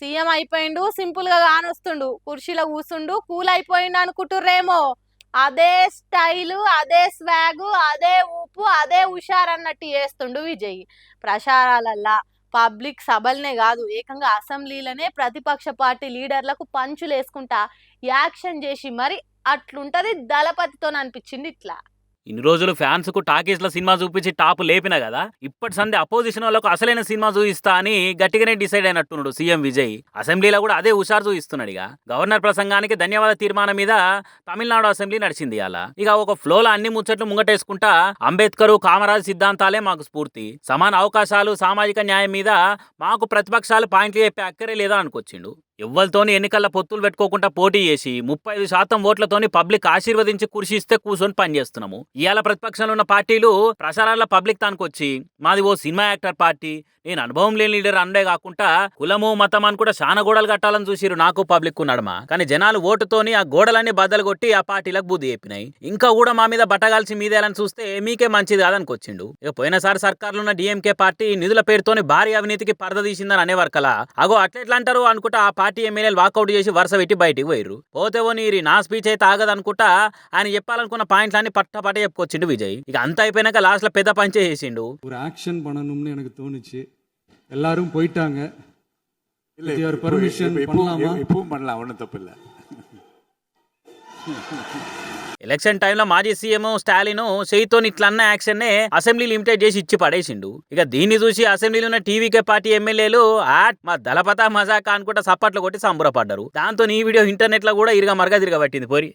CM అయిపోయిండు, simple గా కానొస్తుండు, కుర్చీలో కూర్చుండు, కూల్ అయిపోయిండు అనుకుంటుర్రేమో. అదే స్టైలు, అదే స్వాగు, అదే ఊపు, అదే హుషారు అన్నట్టు చేస్తుండు విజయ్. ప్రచారాలల్లా, పబ్లిక్ సభలనే కాదు, ఏకంగా అసెంబ్లీలనే ప్రతిపక్ష పార్టీ లీడర్లకు పంచులు వేసుకుంటా యాక్షన్ చేసి మరి అట్లుంటది దళపతితో అనిపించింది ఇట్లా. ఇన్ని రోజులు ఫ్యాన్స్ కు టాకీస్ లో సినిమా చూపించి టాప్ లేపిన కదా, ఇప్పటి సంది అపోజిషన్ వాళ్ళకు అసలైన సినిమా చూపిస్తా అని గట్టిగానే డిసైడ్ అయినట్టున్నాడు సీఎం విజయ్. అసెంబ్లీలో కూడా అదే హుషారు చూపిస్తున్నాడు. ఇక గవర్నర్ ప్రసంగానికి ధన్యవాద తీర్మానం మీద తమిళనాడు అసెంబ్లీ నడిచింది అలా. ఇక ఒక ఫ్లోలో అన్ని ముచ్చట్లు ముంగటేసుకుంటా అంబేద్కర్ కామరాజ్ సిద్ధాంతాలే మాకు స్ఫూర్తి, సమాన అవకాశాలు, సామాజిక న్యాయం మీద మాకు ప్రతిపక్షాలు పాయింట్లు చెప్పే అక్కరే లేదా అనుకొచ్చిండు. ఎవ్వరితోని ఎన్నికల్లో పొత్తులు పెట్టుకోకుండా పోటీ చేసి 35% ఓట్లతోని పబ్లిక్ ఆశీర్వదించి కుర్షిస్తే కూర్చొని పనిచేస్తున్నాము. ఇవాళ ప్రతిపక్షంలో ఉన్న పార్టీలు ప్రచారాల పబ్లిక్ తానుకొచ్చి మాది ఓ సినిమా యాక్టర్ పార్టీ, నేను అనుభవం లేని లీడర్ అండే కాకుండా కులము మతం అని కూడా చాలా గోడలు కట్టాలని చూసిరు నాకు పబ్లిక్ నడమ. కానీ జనాలు ఓటుతోని ఆ గోడలన్నీ బద్దలు కొట్టి ఆ పార్టీలకు బుద్ధి చెప్పినాయి. ఇంకా కూడా మా మీద బట్టగాల్సి మీదేయాలని చూస్తే మీకే మంచిది కాదనుకొచ్చిండు. ఇక పోయినసారి సర్కార్లో ఉన్న డిఎంకే పార్టీ నిధుల పేరుతోని భారీ అవినీతికి పరద తీసిందని అనేవారు అగో అట్లెట్లా అంటారు అనుకుంటా ఆ పార్టీ ఎమ్మెల్యేలు వాకౌట్ చేసి వరుస పెట్టి బయటికి పోయిర్రు. పోతేవో నీరి నా స్పీచ్ అయితే ఆగదనుకుంటా ఆయన చెప్పాలనుకున్న పాయింట్లన్నీ పట్ట చెప్పుకొచ్చిండు విజయ్. ఇక అంత అయిపోయినాక లాస్ట్ లో పెద్ద పంచే చేసిండు. ஒரு ஆக்ஷன் பண்ணணும்னு எனக்கு தோணுச்சு. எல்லாரும் போயிட்டாங்க. இல்ல பர்மிஷன் பண்ணலாமா? இப்பவும் பண்ணலாம், ஒன்றும் தப்பு இல்லை. ఎలక్షన్ టైంలో మాజీ సీఎం స్టాలిన్ చేయితో ఇట్లన్న యాక్షన్ నే అసెంబ్లీ లిమిటెడ్ చేసి ఇచ్చి పడేసిండు. ఇక దీన్ని చూసి అసెంబ్లీలో ఉన్న టీవీకే పార్టీ ఎమ్మెల్యేలు మా దళపత మజాకా అనుకుంటా సప్పట్లు కొట్టి సంబరపడ్డారు. దాంతో ఈ వీడియో ఇంటర్నెట్ లో కూడా ఇరుగా మరగా తిరగబట్టింది పోరి.